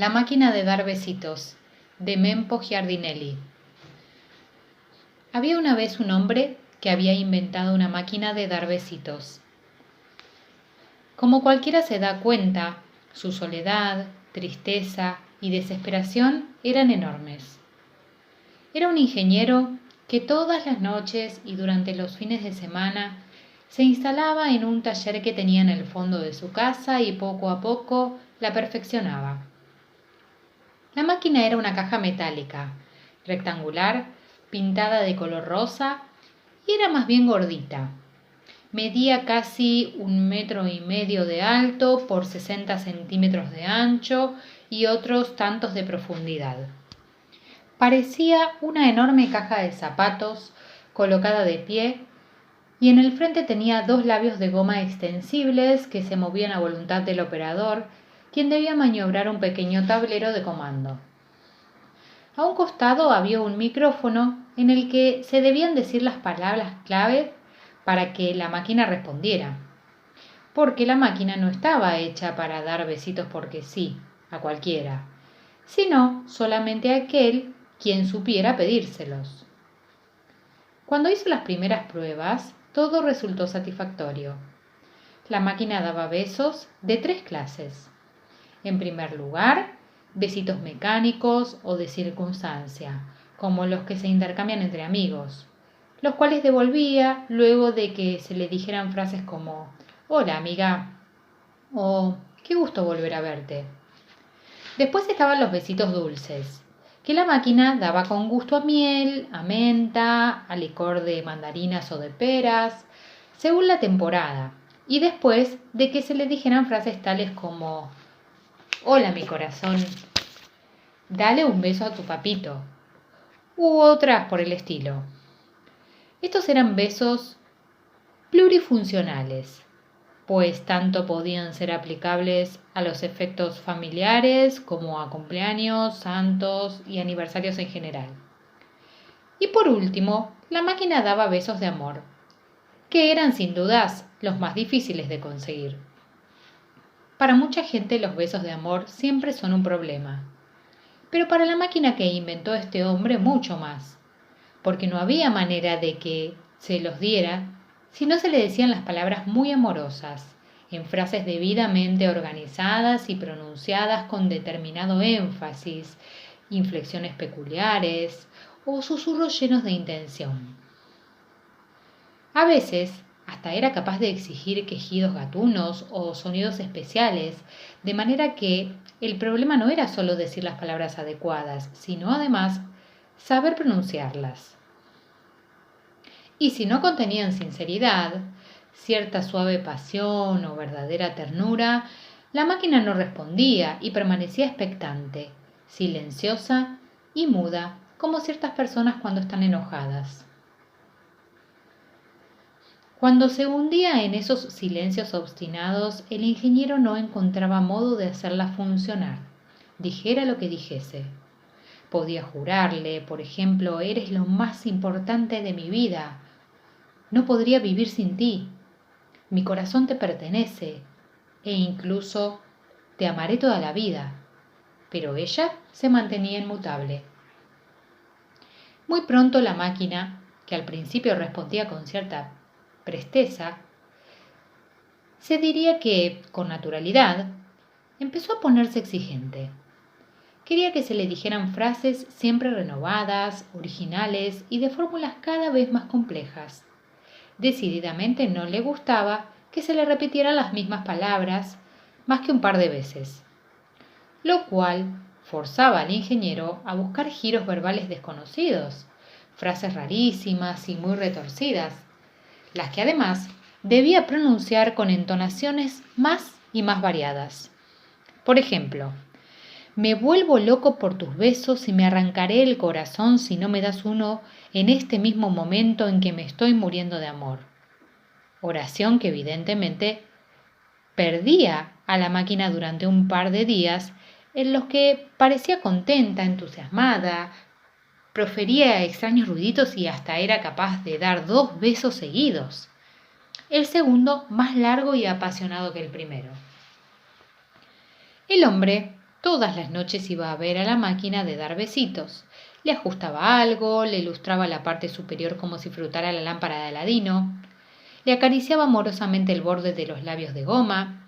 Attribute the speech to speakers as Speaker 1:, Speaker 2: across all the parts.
Speaker 1: La máquina de dar besitos, de Mempo Giardinelli. Había una vez un hombre que había inventado una máquina de dar besitos. Como cualquiera se da cuenta, su soledad, tristeza y desesperación eran enormes. Era un ingeniero que todas las noches y durante los fines de semana se instalaba en un taller que tenía en el fondo de su casa y poco a poco la perfeccionaba. La máquina era una caja metálica, rectangular, pintada de color rosa y era más bien gordita. Medía casi 1,5 metros de alto por 60 centímetros de ancho y otros tantos de profundidad. Parecía una enorme caja de zapatos colocada de pie y en el frente tenía 2 labios de goma extensibles que se movían a voluntad del operador, quien debía maniobrar un pequeño tablero de comando. A un costado había un micrófono en el que se debían decir las palabras clave para que la máquina respondiera, porque la máquina no estaba hecha para dar besitos porque sí, a cualquiera, sino solamente a aquel quien supiera pedírselos. Cuando hizo las primeras pruebas, todo resultó satisfactorio. La máquina daba besos de 3 clases. En primer lugar, besitos mecánicos o de circunstancia, como los que se intercambian entre amigos, los cuales devolvía luego de que se le dijeran frases como «Hola, amiga» o «Qué gusto volver a verte». Después estaban los besitos dulces, que la máquina daba con gusto a miel, a menta, a licor de mandarinas o de peras, según la temporada, y después de que se le dijeran frases tales como «Hola, mi corazón, dale un beso a tu papito», u otras por el estilo. Estos eran besos plurifuncionales, pues tanto podían ser aplicables a los efectos familiares como a cumpleaños, santos y aniversarios en general. Y por último, la máquina daba besos de amor, que eran sin dudas los más difíciles de conseguir. Para mucha gente los besos de amor siempre son un problema, pero para la máquina que inventó este hombre mucho más, porque no había manera de que se los diera si no se le decían las palabras muy amorosas, en frases debidamente organizadas y pronunciadas con determinado énfasis, inflexiones peculiares o susurros llenos de intención. A veces, hasta era capaz de exigir quejidos gatunos o sonidos especiales, de manera que el problema no era solo decir las palabras adecuadas, sino además saber pronunciarlas. Y si no contenían sinceridad, cierta suave pasión o verdadera ternura, la máquina no respondía y permanecía expectante, silenciosa y muda, como ciertas personas cuando están enojadas. Cuando se hundía en esos silencios obstinados, el ingeniero no encontraba modo de hacerla funcionar, dijera lo que dijese. Podía jurarle, por ejemplo, «Eres lo más importante de mi vida», «No podría vivir sin ti», «Mi corazón te pertenece» e incluso «Te amaré toda la vida», pero ella se mantenía inmutable. Muy pronto la máquina, que al principio respondía con cierta presteza, se diría que, con naturalidad, empezó a ponerse exigente. Quería que se le dijeran frases siempre renovadas, originales y de fórmulas cada vez más complejas. Decididamente no le gustaba que se le repitieran las mismas palabras más que un par de veces, lo cual forzaba al ingeniero a buscar giros verbales desconocidos, frases rarísimas y muy retorcidas, las que además debía pronunciar con entonaciones más y más variadas. Por ejemplo, «Me vuelvo loco por tus besos y me arrancaré el corazón si no me das uno en este mismo momento en que me estoy muriendo de amor». Oración que evidentemente perdía a la máquina durante un par de días en los que parecía contenta, entusiasmada, profería extraños ruiditos y hasta era capaz de dar 2 besos seguidos, el segundo más largo y apasionado que el primero. El hombre Todas las noches iba a ver a la máquina de dar besitos. Le ajustaba algo, le ilustraba la parte superior como si frotara la lámpara de Aladino, le acariciaba amorosamente el borde de los labios de goma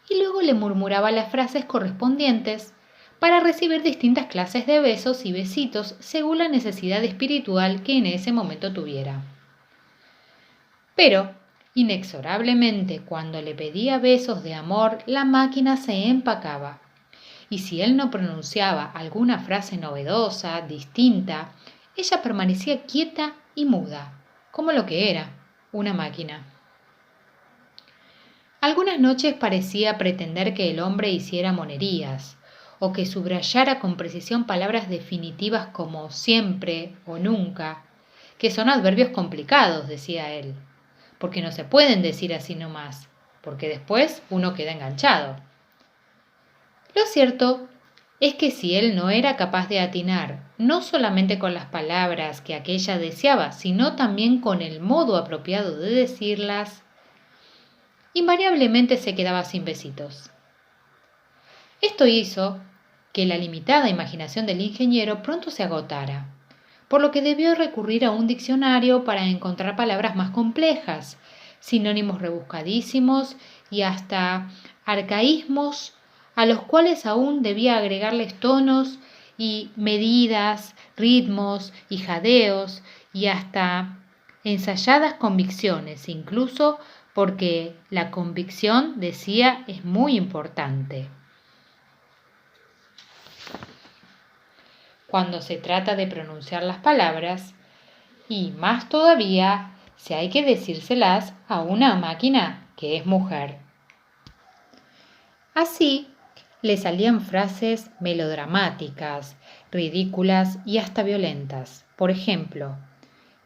Speaker 1: y luego le murmuraba las frases correspondientes para recibir distintas clases de besos y besitos según la necesidad espiritual que en ese momento tuviera. Pero, inexorablemente, cuando le pedía besos de amor, la máquina se empacaba. Y si él no pronunciaba alguna frase novedosa, distinta, ella permanecía quieta y muda, como lo que era, una máquina. Algunas noches parecía pretender que el hombre hiciera monerías, o que subrayara con precisión palabras definitivas como siempre o nunca, que son adverbios complicados, decía él, porque no se pueden decir así nomás, porque después uno queda enganchado. Lo cierto es que si él no era capaz de atinar, no solamente con las palabras que aquella deseaba, sino también con el modo apropiado de decirlas, invariablemente se quedaba sin besitos. Esto hizo que la limitada imaginación del ingeniero pronto se agotara, por lo que debió recurrir a un diccionario para encontrar palabras más complejas, sinónimos rebuscadísimos y hasta arcaísmos a los cuales aún debía agregarles tonos y medidas, ritmos y jadeos y hasta ensayadas convicciones, incluso porque la convicción, decía, es muy importante. Cuando se trata de pronunciar las palabras, y más todavía si hay que decírselas a una máquina que es mujer. Así le salían frases melodramáticas, ridículas y hasta violentas. Por ejemplo,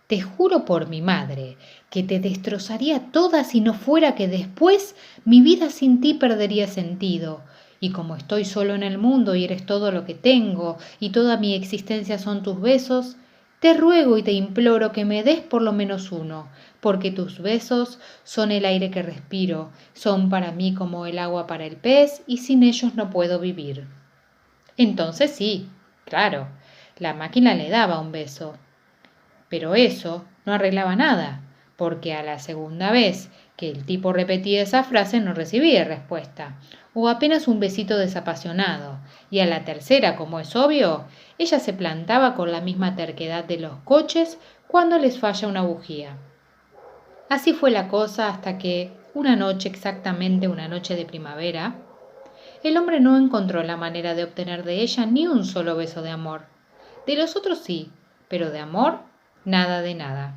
Speaker 1: te juro por mi madre que te destrozaría toda si no fuera que después mi vida sin ti perdería sentido. Y como estoy solo en el mundo y eres todo lo que tengo y toda mi existencia son tus besos, te ruego y te imploro que me des por lo menos uno, porque tus besos son el aire que respiro, son para mí como el agua para el pez y sin ellos no puedo vivir. Entonces sí, claro, la máquina le daba un beso. Pero eso no arreglaba nada, porque a la segunda vez que el tipo repetía esa frase no recibía respuesta, o apenas un besito desapasionado, y a la tercera, como es obvio, ella se plantaba con la misma terquedad de los coches cuando les falla una bujía. Así fue la cosa hasta que, una noche, exactamente una noche de primavera, el hombre no encontró la manera de obtener de ella ni un solo beso de amor. De los otros sí, pero de amor nada de nada.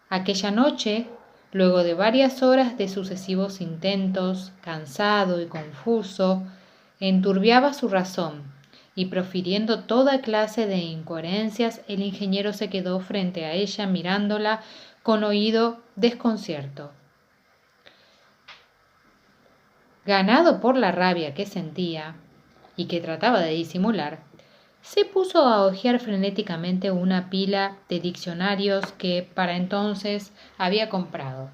Speaker 1: Aquella noche, luego de varias horas de sucesivos intentos, cansado y confuso, enturbiaba su razón, y profiriendo toda clase de incoherencias, el ingeniero se quedó frente a ella mirándola con oído desconcierto. Ganado por la rabia que sentía, y que trataba de disimular, se puso a hojear frenéticamente una pila de diccionarios que para entonces había comprado,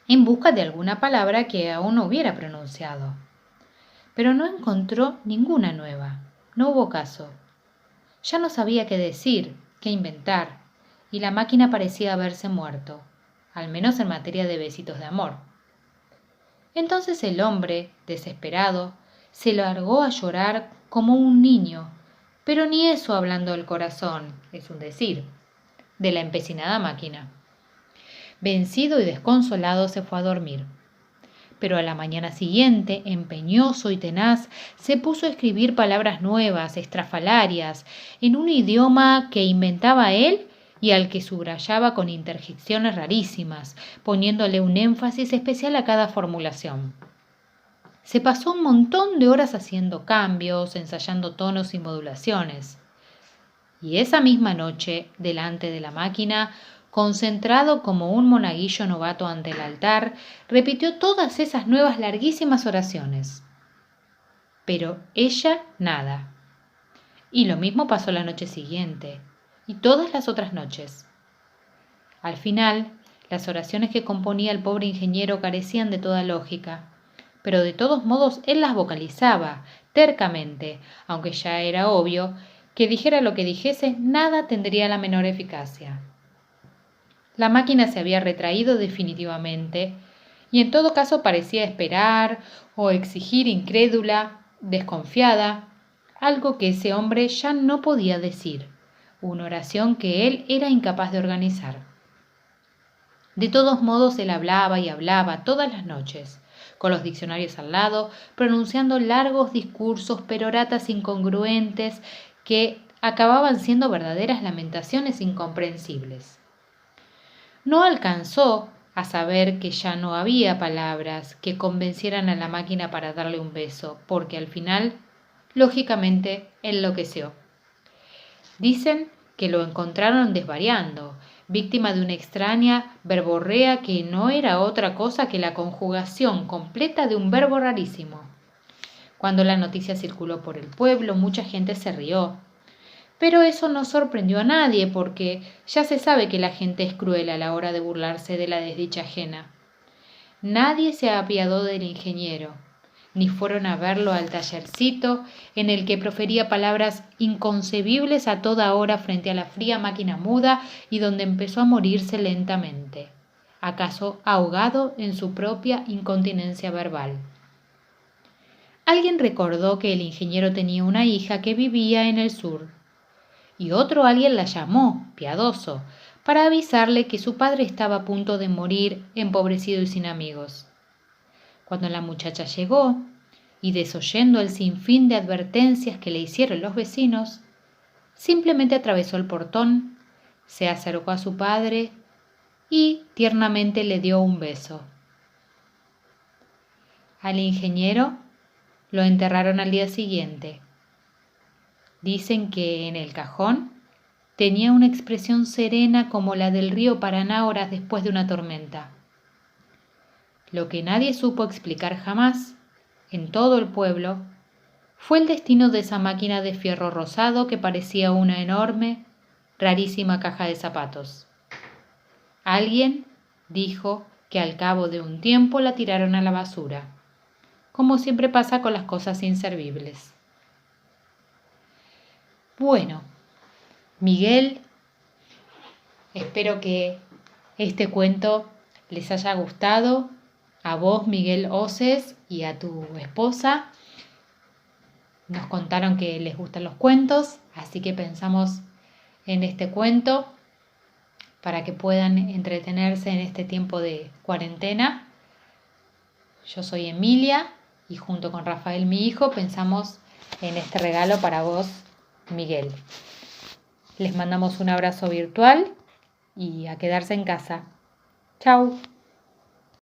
Speaker 1: en busca de alguna palabra que aún no hubiera pronunciado. Pero no encontró ninguna nueva, no hubo caso. Ya no sabía qué decir, qué inventar, y la máquina parecía haberse muerto, al menos en materia de besitos de amor. Entonces el hombre, desesperado, se largó a llorar como un niño, pero ni eso hablando del corazón, es un decir, de la empecinada máquina. Vencido y desconsolado se fue a dormir. Pero a la mañana siguiente, empeñoso y tenaz, se puso a escribir palabras nuevas, estrafalarias, en un idioma que inventaba él y al que subrayaba con interjecciones rarísimas, poniéndole un énfasis especial a cada formulación. Se pasó un montón de horas haciendo cambios, ensayando tonos y modulaciones. Y esa misma noche, delante de la máquina, concentrado como un monaguillo novato ante el altar, repitió todas esas nuevas larguísimas oraciones. Pero ella nada. Y lo mismo pasó la noche siguiente, y todas las otras noches. Al final, las oraciones que componía el pobre ingeniero carecían de toda lógica, pero de todos modos él las vocalizaba tercamente, aunque ya era obvio que dijera lo que dijese, nada tendría la menor eficacia. La máquina se había retraído definitivamente y en todo caso parecía esperar o exigir incrédula, desconfiada, algo que ese hombre ya no podía decir, una oración que él era incapaz de organizar. De todos modos, él hablaba y hablaba todas las noches, con los diccionarios al lado, pronunciando largos discursos, peroratas incongruentes que acababan siendo verdaderas lamentaciones incomprensibles. No alcanzó a saber que ya no había palabras que convencieran a la máquina para darle un beso, porque al final, lógicamente, enloqueció. Dicen que lo encontraron desvariando, víctima de una extraña verborrea que no era otra cosa que la conjugación completa de un verbo rarísimo. Cuando la noticia circuló por el pueblo, mucha gente se rió. Pero eso no sorprendió a nadie porque ya se sabe que la gente es cruel a la hora de burlarse de la desdicha ajena. Nadie se apiadó del ingeniero, ni fueron a verlo al tallercito en el que profería palabras inconcebibles a toda hora frente a la fría máquina muda y donde empezó a morirse lentamente, acaso ahogado en su propia incontinencia verbal. Alguien recordó que el ingeniero tenía una hija que vivía en el sur, y otro alguien la llamó, piadoso, para avisarle que su padre estaba a punto de morir, empobrecido y sin amigos. Cuando la muchacha llegó, y desoyendo el sinfín de advertencias que le hicieron los vecinos, simplemente atravesó el portón, se acercó a su padre y tiernamente le dio un beso. Al ingeniero lo enterraron al día siguiente. Dicen que en el cajón tenía una expresión serena como la del río Paraná horas después de una tormenta. Lo que nadie supo explicar jamás, en todo el pueblo, fue el destino de esa máquina de fierro rosado que parecía una enorme, rarísima caja de zapatos. Alguien dijo que al cabo de un tiempo la tiraron a la basura, como siempre pasa con las cosas inservibles. Bueno, Miguel, espero que este cuento les haya gustado, a vos, Miguel Oces, y a tu esposa. Nos contaron que les gustan los cuentos, así que pensamos en este cuento para que puedan entretenerse en este tiempo de cuarentena. Yo soy Emilia y junto con Rafael, mi hijo, pensamos en este regalo para vos, Miguel. Les mandamos un abrazo virtual y a quedarse en casa. Chau.